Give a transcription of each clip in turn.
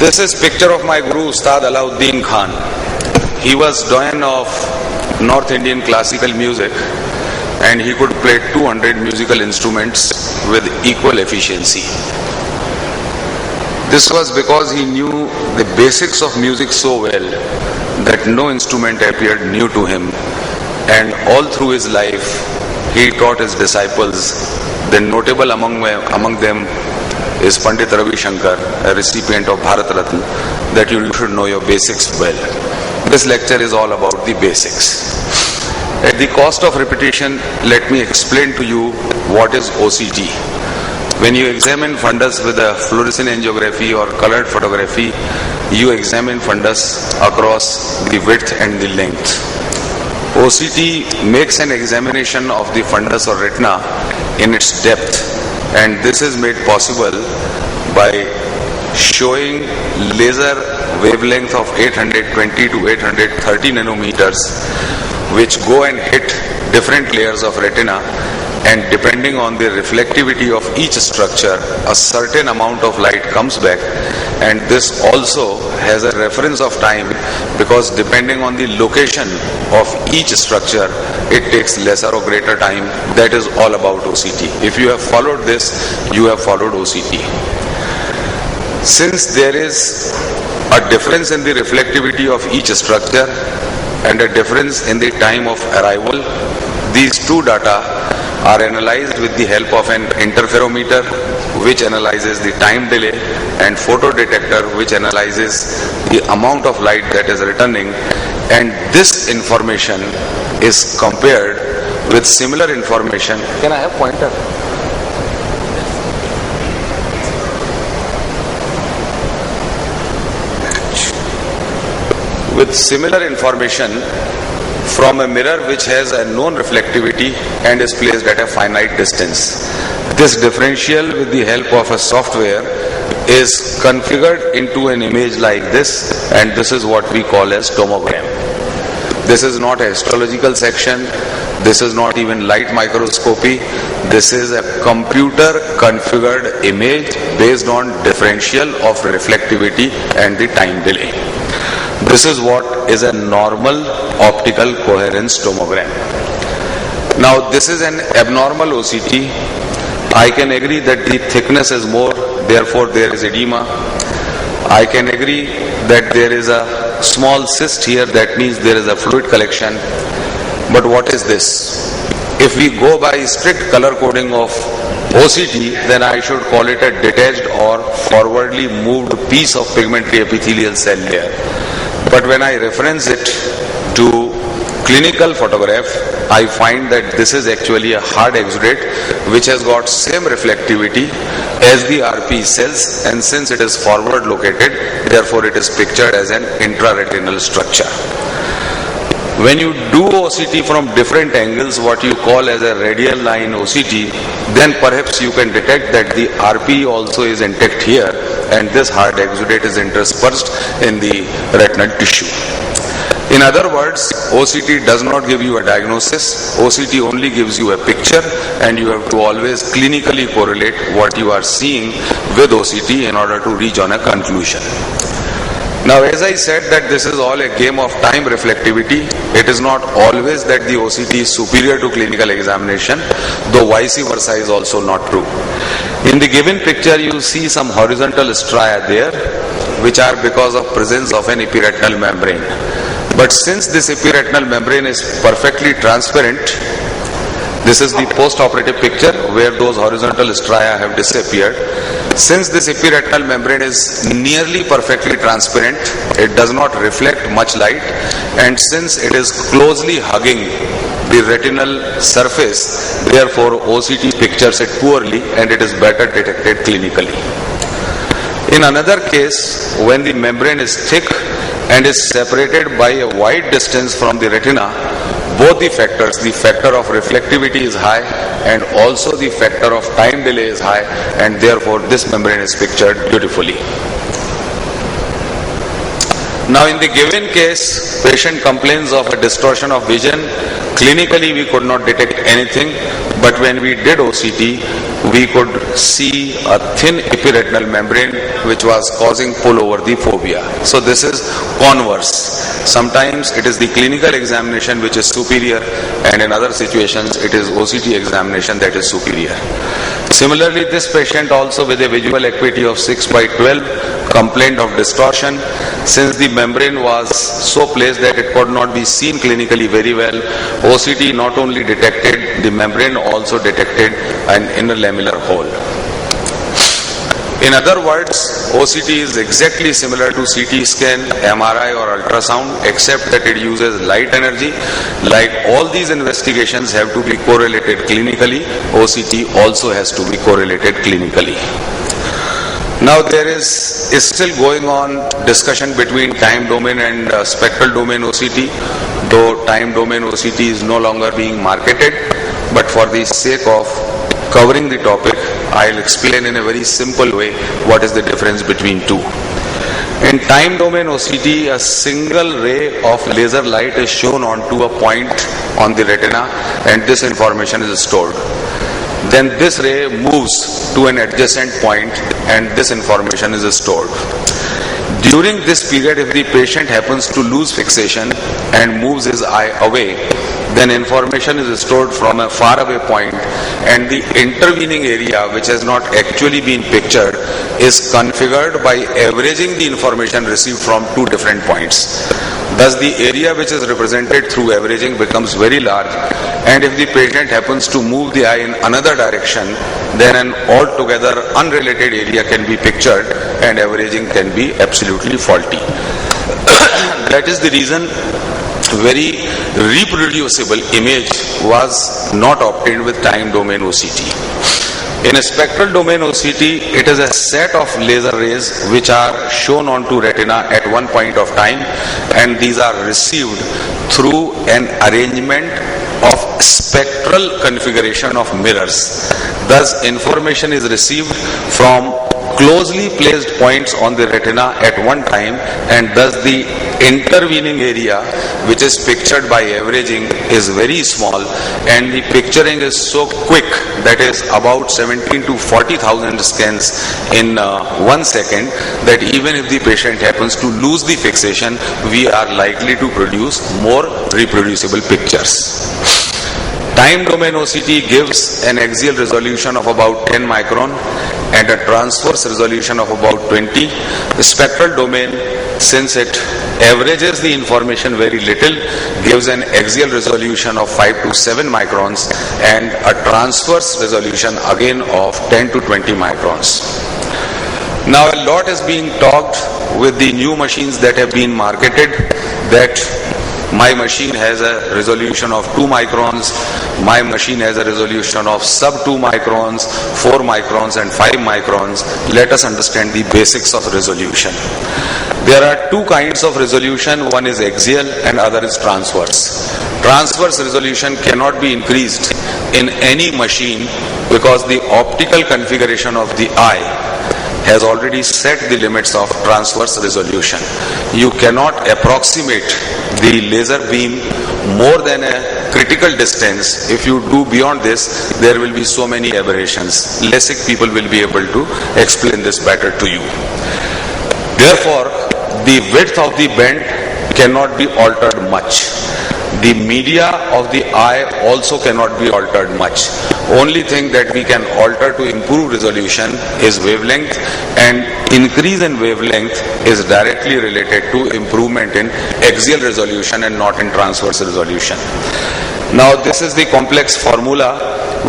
This is picture of my Guru Ustad Alauddin Khan. He was doyen of North Indian classical music and he could play 200 musical instruments with equal efficiency. This was because he knew the basics of music so well that no instrument appeared new to him, and all through his life he taught his disciples. The notable among them is Pandit Ravi Shankar, a recipient of Bharat Ratna, that you should know your basics well. This lecture is all about the basics. At the cost of repetition, let me explain to you what is OCT. When you examine fundus with a fluorescent angiography or colored photography, you examine fundus across the width and the length. OCT makes an examination of the fundus or retina in its depth, and this is made possible by showing laser wavelength of 820 to 830 nanometers, which go and hit different layers of retina, and depending on the reflectivity of each structure, a certain amount of light comes back, and this also has a reference of time, because depending on the location of each structure, it takes lesser or greater time. That is all about OCT. If you have followed this, you have followed OCT. Since there is a difference in the reflectivity of each structure and a difference in the time of arrival, these two data are analyzed with the help of an interferometer, which analyzes the time delay, and photodetector, which analyzes the amount of light that is returning, and this information is compared with similar information. Can I have pointer? With similar information from a mirror which has a known reflectivity and is placed at a finite distance. This differential, with the help of a software, is configured into an image like this, and this is what we call as tomogram. This is not a histological section, this is not even light microscopy, this is a computer configured image based on differential of reflectivity and the time delay. This is what is a normal optical coherence tomogram. Now this is an abnormal OCT. I can agree that the thickness is more, therefore there is edema. I can agree that there is a small cyst here, that means there is a fluid collection. But what is this? If we go by strict color coding of OCT, then I should call it a detached or forwardly moved piece of pigmentary epithelial cell layer. But when I reference it to clinical photograph, I find that this is actually a hard exudate which has got same reflectivity as the RP cells, and since it is forward located, therefore it is pictured as an intraretinal structure. When you do OCT from different angles, what you call as a radial line OCT, then perhaps you can detect that the RP also is intact here, and this hard exudate is interspersed in the retinal tissue. In other words, OCT does not give you a diagnosis, OCT only gives you a picture, and you have to always clinically correlate what you are seeing with OCT in order to reach on a conclusion. Now, as I said that this is all a game of time reflectivity, it is not always that the OCT is superior to clinical examination, though vice versa is also not true. In the given picture, you see some horizontal stria there, which are because of presence of an epiretinal membrane. But since this epiretinal membrane is perfectly transparent, this is the post-operative picture where those horizontal stria have disappeared. Since this epiretinal membrane is nearly perfectly transparent, it does not reflect much light, and since it is closely hugging the retinal surface, therefore OCT pictures it poorly and it is better detected clinically. In another case, when the membrane is thick and is separated by a wide distance from the retina, both the factors, the factor of reflectivity is high and also the factor of time delay is high, and therefore this membrane is pictured beautifully. Now in the given case, patient complains of a distortion of vision. Clinically we could not detect anything, but when we did OCT, we could see a thin epiretinal membrane which was causing pull over the fovea. So this is converse. Sometimes it is the clinical examination which is superior, and in other situations it is OCT examination that is superior. Similarly, this patient also with a visual acuity of 6/12 complained of distortion. Since the membrane was so placed that it could not be seen clinically very well, OCT not only detected the membrane, also detected an inner lamellar hole. In other words, OCT is exactly similar to CT scan, MRI or ultrasound, except that it uses light energy. Like all these investigations have to be correlated clinically, OCT also has to be correlated clinically. Now there is still going on discussion between time domain and spectral domain OCT, though time domain OCT is no longer being marketed, but for the sake of covering the topic, I'll explain in a very simple way what is the difference between two. In time domain OCT, a single ray of laser light is shown onto a point on the retina, and this information is stored. Then this ray moves to an adjacent point and this information is stored. During this period, if the patient happens to lose fixation and moves his eye away, then information is stored from a faraway point, and the intervening area which has not actually been pictured is configured by averaging the information received from two different points. Thus the area which is represented through averaging becomes very large, and if the patient happens to move the eye in another direction, then an altogether unrelated area can be pictured and averaging can be absolutely faulty. That is the reason very reproducible image was not obtained with time domain OCT. In a spectral domain OCT, it is a set of laser rays which are shown onto retina at one point of time, and these are received through an arrangement of spectral configuration of mirrors. Thus, information is received from closely placed points on the retina at one time, and thus the intervening area which is pictured by averaging is very small, and the picturing is so quick, that is about 17 to 40,000 scans in 1 second, that even if the patient happens to lose the fixation, we are likely to produce more reproducible pictures. Time domain OCT gives an axial resolution of about 10 micron and a transverse resolution of about 20. The spectral domain, since it averages the information very little, gives an axial resolution of 5 to 7 microns and a transverse resolution again of 10 to 20 microns. Now a lot is being talked with the new machines that have been marketed, that my machine has a resolution of 2 microns, my machine has a resolution of sub 2 microns, 4 microns and 5 microns. Let us understand the basics of resolution. There are two kinds of resolution, one is axial and other is transverse. Transverse resolution cannot be increased in any machine because the optical configuration of the eye has already set the limits of transverse resolution. You cannot approximate the laser beam more than a critical distance. If you do beyond this, there will be so many aberrations. LASIK people will be able to explain this better to you. Therefore, the width of the band cannot be altered much. The media of the eye also cannot be altered much. Only thing that we can alter to improve resolution is wavelength, and increase in wavelength is directly related to improvement in axial resolution and not in transverse resolution. Now this is the complex formula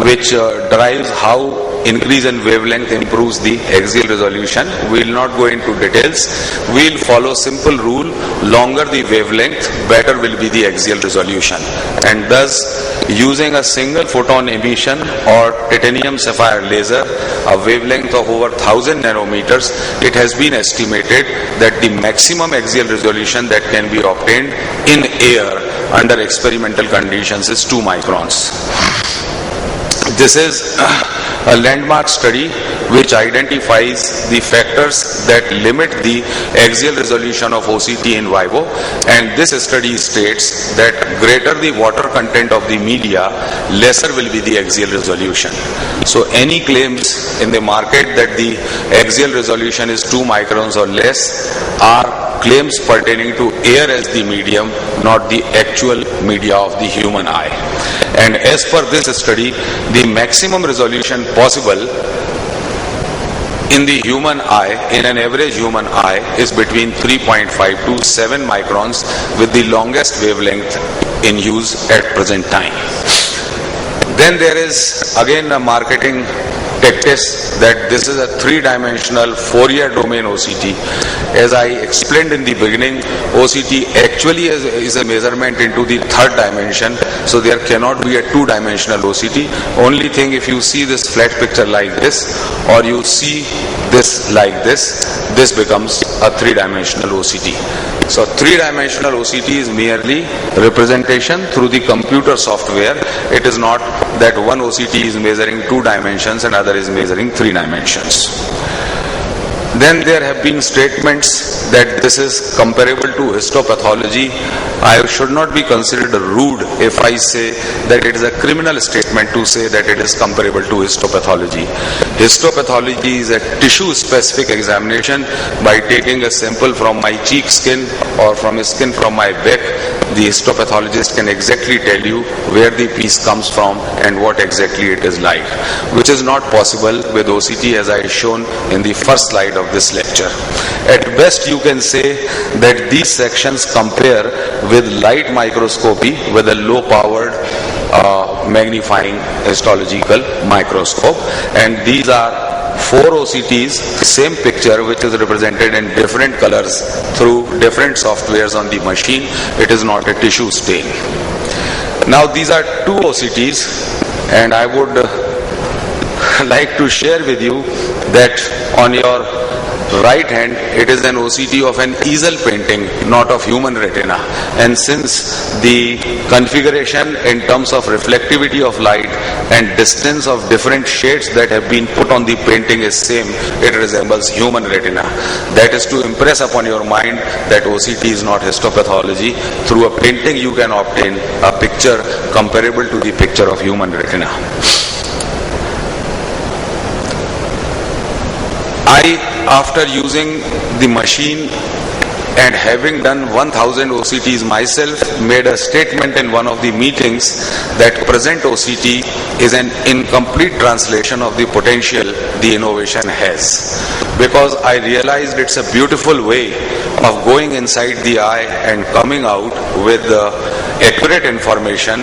which drives how increase in wavelength improves the axial resolution. We will not go into details. We will follow simple rule: longer the wavelength, better will be the axial resolution. And thus, using a single photon emission or titanium sapphire laser, a wavelength of over 1000 nanometers, it has been estimated that the maximum axial resolution that can be obtained in air under experimental conditions is 2 microns. This is a landmark study which identifies the factors that limit the axial resolution of OCT in vivo, and this study states that greater the water content of the media, lesser will be the axial resolution. So any claims in the market that the axial resolution is 2 microns or less are claims pertaining to air as the medium, not the actual media of the human eye. And as per this study, the maximum resolution possible in the human eye, in an average human eye, is between 3.5 to 7 microns, with the longest wavelength in use at present time. Then there is again a marketing tactics that this is a 3-dimensional Fourier domain OCT. As I explained in the beginning, OCT actually is a measurement into the 3rd dimension, so there cannot be a 2-dimensional OCT. Only thing, if you see this flat picture like this, or you see this like this becomes a 3-dimensional OCT. So 3-dimensional OCT is merely representation through the computer software. It is not that one OCT is measuring 2 dimensions and other is measuring 3 dimensions. Then there have been statements that this is comparable to histopathology. I should not be considered rude if I say that it is a criminal statement to say that it is comparable to histopathology. Histopathology is a tissue-specific examination. By taking a sample from my cheek skin or from a skin from my back, the histopathologist can exactly tell you where the piece comes from and what exactly it is like, which is not possible with OCT, as I shown in the first slide of this lecture. At best, you can say that these sections compare with light microscopy with a low-powered magnifying histological microscope, and these are 4 OCTs, same picture, which is represented in different colors through different softwares on the machine. It is not a tissue stain. Now these are 2 OCTs, and I would like to share with you that on your right hand, it is an OCT of an easel painting, not of human retina. And since the configuration in terms of reflectivity of light and distance of different shades that have been put on the painting is same, it resembles human retina. That is to impress upon your mind that OCT is not histopathology. Through a painting you can obtain a picture comparable to the picture of human retina. After using the machine and having done 1000 OCTs myself, made a statement in one of the meetings that present OCT is an incomplete translation of the potential the innovation has. Because I realized it's a beautiful way of going inside the eye and coming out with accurate information,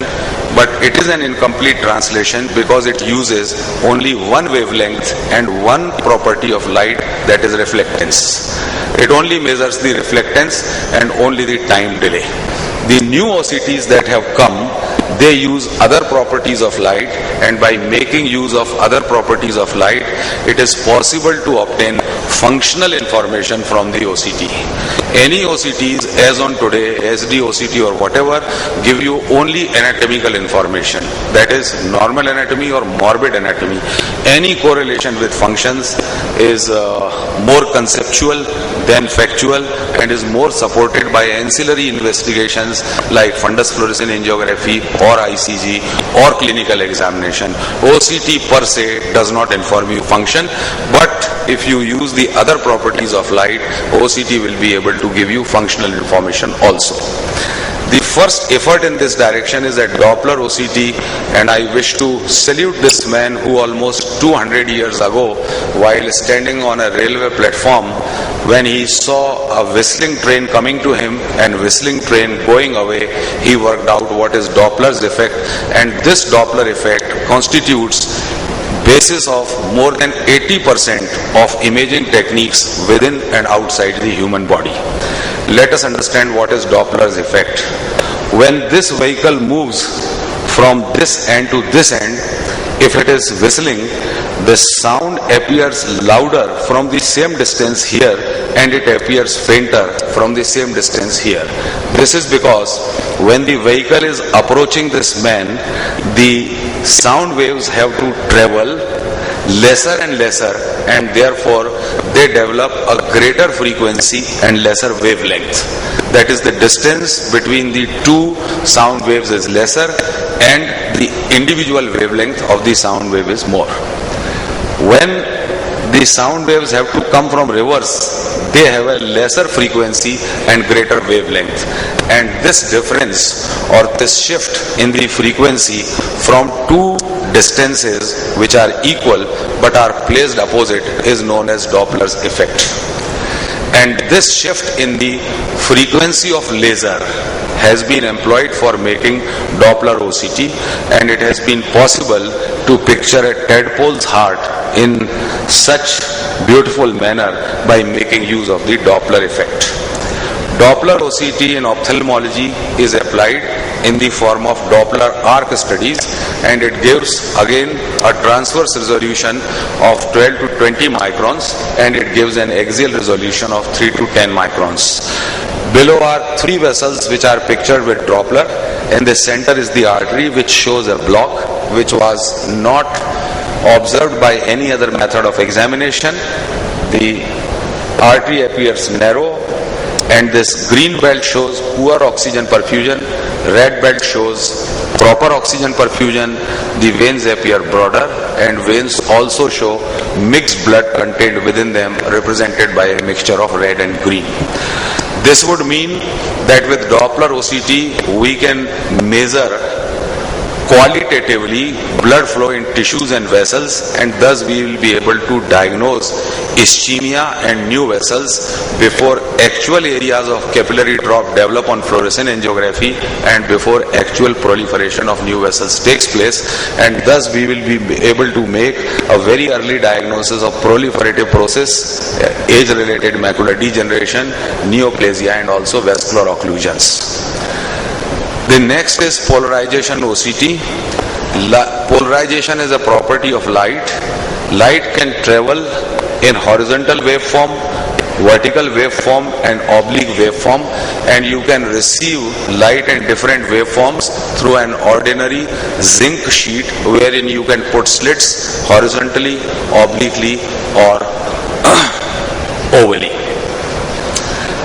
but it is an incomplete translation because it uses only one wavelength and one property of light, that is reflectance. It only measures the reflectance and only the time delay. The new OCTs that have come, they use other properties of light, and by making use of other properties of light, it is possible to obtain functional information from the OCT. Any OCTs as on today, SD OCT or whatever, give you only anatomical information, that is normal anatomy or morbid anatomy. Any correlation with functions is more conceptual than factual and is more supported by ancillary investigations like fundus fluorescence angiography or ICG or clinical examination. OCT per se does not inform you function, but if you use the other properties of light, OCT will be able to give you functional information also. The first effort in this direction is at Doppler OCT, and I wish to salute this man who almost 200 years ago, while standing on a railway platform, when he saw a whistling train coming to him and whistling train going away, he worked out what is Doppler's effect, and this Doppler effect constitutes basis of more than 80% of imaging techniques within and outside the human body. Let us understand what is Doppler's effect. When this vehicle moves from this end to this end, if it is whistling, the sound appears louder from the same distance here and it appears fainter from the same distance here. This is because when the vehicle is approaching this man, the sound waves have to travel lesser and lesser, and therefore they develop a greater frequency and lesser wavelength. That is, the distance between the two sound waves is lesser and the individual wavelength of the sound wave is more. When the sound waves have to come from reverse, they have a lesser frequency and greater wavelength. And this difference or this shift in the frequency from two distances which are equal but are placed opposite is known as Doppler's effect. And this shift in the frequency of laser has been employed for making Doppler OCT, and it has been possible to picture a tadpole's heart in such beautiful manner by making use of the Doppler effect. Doppler OCT in ophthalmology is applied in the form of Doppler arc studies, and it gives again a transverse resolution of 12 to 20 microns, and it gives an axial resolution of 3 to 10 microns. Below are three vessels which are pictured with Doppler. In the center is the artery, which shows a block which was not observed by any other method of examination. The artery appears narrow, and this green belt shows poor oxygen perfusion, red belt shows proper oxygen perfusion. The veins appear broader, and veins also show mixed blood contained within them, represented by a mixture of red and green. This would mean that with Doppler OCT we can measure qualitatively blood flow in tissues and vessels, and thus we will be able to diagnose ischemia and new vessels before actual areas of capillary drop develop on fluorescent angiography and before actual proliferation of new vessels takes place, and thus we will be able to make a very early diagnosis of proliferative process, age-related macular degeneration, neoplasia, and also vascular occlusions. The next is polarization OCT. Polarization is a property of light. Light can travel in horizontal waveform, vertical waveform, and oblique waveform, and you can receive light in different waveforms through an ordinary zinc sheet wherein you can put slits horizontally, obliquely, or ovally.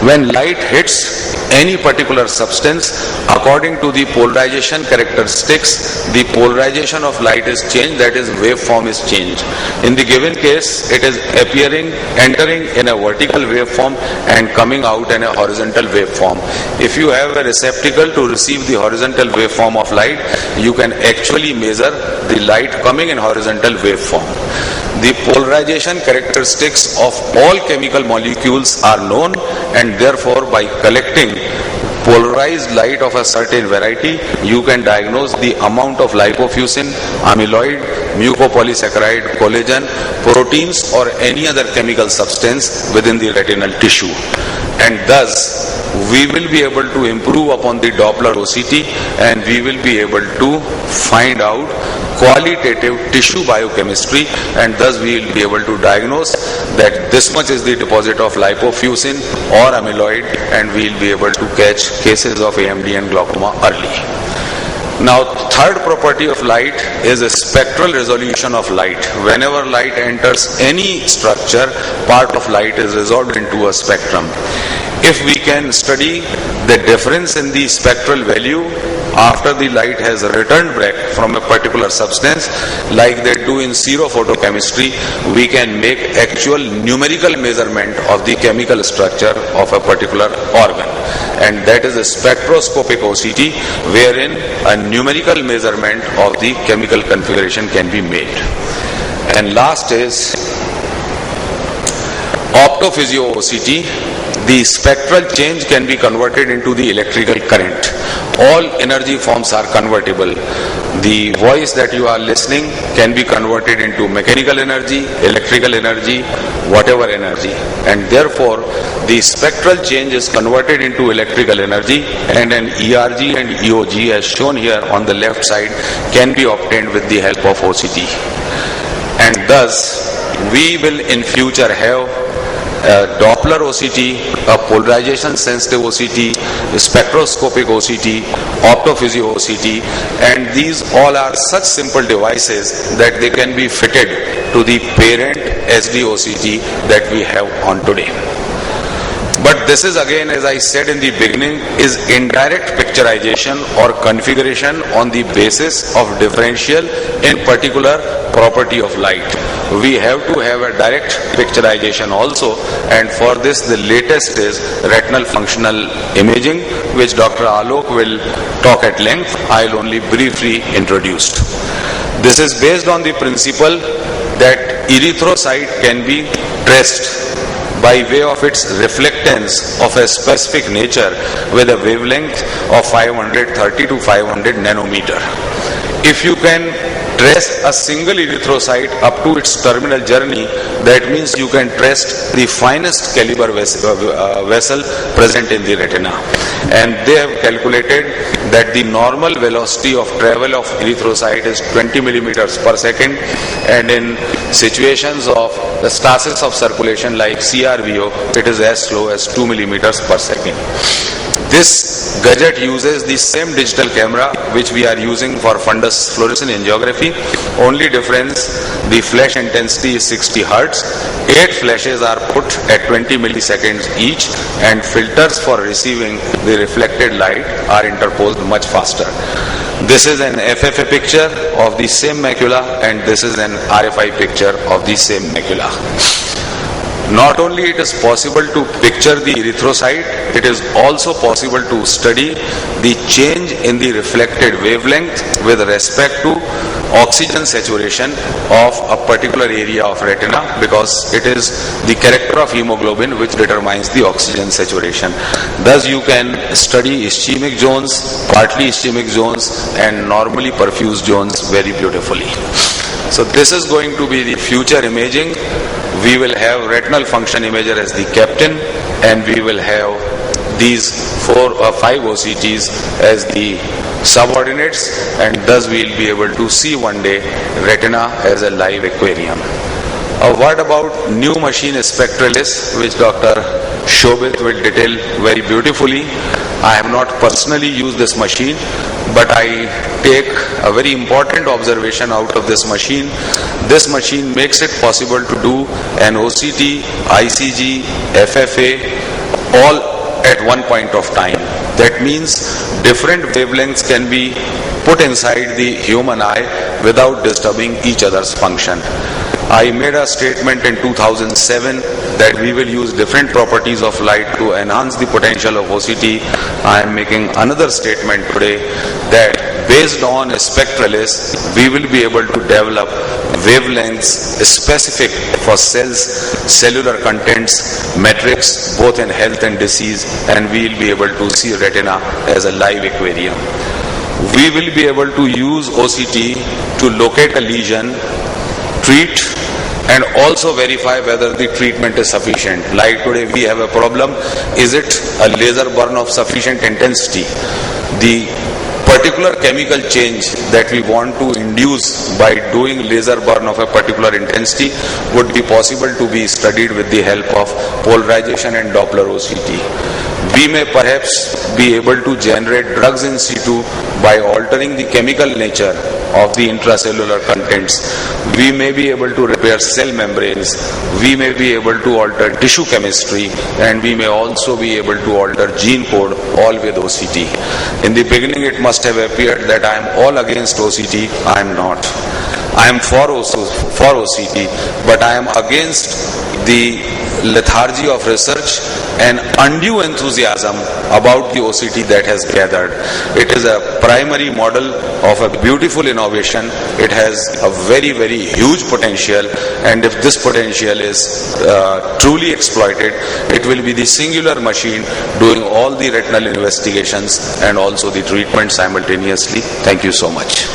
When light hits any particular substance, according to the polarization characteristics, the polarization of light is changed, that is, waveform is changed. In the given case, it is entering in a vertical waveform and coming out in a horizontal waveform. If you have a receptacle to receive the horizontal waveform of light, you can actually measure the light coming in horizontal waveform. The polarization characteristics of all chemical molecules are known, and therefore by collecting polarized light of a certain variety, you can diagnose the amount of lipofuscin, amyloid, mucopolysaccharide, collagen, proteins, or any other chemical substance within the retinal tissue. And thus we will be able to improve upon the Doppler OCT, and we will be able to find out qualitative tissue biochemistry, and thus we will be able to diagnose that this much is the deposit of lipofuscin or amyloid, and we will be able to catch cases of AMD and glaucoma early. Now, third property of light is a spectral resolution of light. Whenever light enters any structure, part of light is resolved into a spectrum. If we can study the difference in the spectral value after the light has returned back from a particular substance, like they do in zerophotochemistry, we can make actual numerical measurement of the chemical structure of a particular organ. And that is a spectroscopic OCT, wherein a numerical measurement of the chemical configuration can be made. And last is optophysio OCT. The spectral change can be converted into the electrical current. All energy forms are convertible. The voice that you are listening can be converted into mechanical energy, electrical energy, whatever energy. And therefore, the spectral change is converted into electrical energy, and an ERG and EOG, as shown here on the left side, can be obtained with the help of OCT. And thus, we will in future have Doppler OCT, a polarization sensitive OCT, spectroscopic OCT, optophysio OCT, and these all are such simple devices that they can be fitted to the parent SD OCT that we have on today. But this is again, as I said in the beginning, is indirect picturization or configuration on the basis of differential in particular property of light. We have to have a direct picturization also, and for this the latest is retinal functional imaging, which Dr. Alok will talk at length. I'll only briefly introduce. This is based on the principle that erythrocyte can be traced by way of its reflectance of a specific nature with a wavelength of 530 to 500 nanometer. If you can trace a single erythrocyte up to its terminal journey, that means you can trace the finest caliber vessel present in the retina. And they have calculated that the normal velocity of travel of erythrocyte is 20 millimeters per second, and in situations of the stasis of circulation like CRVO, it is as slow as 2 millimeters per second. This gadget uses the same digital camera which we are using for fundus fluorescence angiography. Only difference, the flash intensity is 60 Hz. 8 flashes are put at 20 milliseconds each, and filters for receiving the reflected light are interposed much faster. This is an FFA picture of the same macula, and this is an RFI picture of the same macula. Not only it is possible to picture the erythrocyte, it is also possible to study the change in the reflected wavelength with respect to oxygen saturation of a particular area of retina, because it is the character of hemoglobin which determines the oxygen saturation. Thus you can study ischemic zones, partly ischemic zones, and normally perfused zones very beautifully. So this is going to be the future imaging. We will have retinal function imager as the captain, and we will have these 4 or 5 OCTs as the subordinates, and thus we will be able to see one day retina as a live aquarium. A word about new machine Spectralis, which Dr. Shobit will detail very beautifully. I have not personally used this machine, but I take a very important observation out of this machine. This machine makes it possible to do an OCT, ICG, FFA, all at one point of time. That means different wavelengths can be put inside the human eye without disturbing each other's function. I made a statement in 2007 that we will use different properties of light to enhance the potential of OCT. I am making another statement today that based on Spectralis, we will be able to develop wavelengths specific for cells, cellular contents, metrics, both in health and disease, and we will be able to see retina as a live aquarium. We will be able to use OCT to locate a lesion, treat, and also verify whether the treatment is sufficient. Like today we have a problem, is it a laser burn of sufficient intensity? The particular chemical change that we want to induce by doing laser burn of a particular intensity would be possible to be studied with the help of polarization and Doppler OCT. We may perhaps be able to generate drugs in situ by altering the chemical nature of the intracellular contents. We may be able to repair cell membranes. We may be able to alter tissue chemistry, and we may also be able to alter gene code, all with OCT. In the beginning it must have appeared that I am all against OCT. I am not. I am for OCT, but I am against the lethargy of research and undue enthusiasm about the OCT that has gathered. It is a primary model of a beautiful innovation. It has a very, very huge potential, and if this potential is truly exploited, it will be the singular machine doing all the retinal investigations and also the treatment simultaneously. Thank you so much.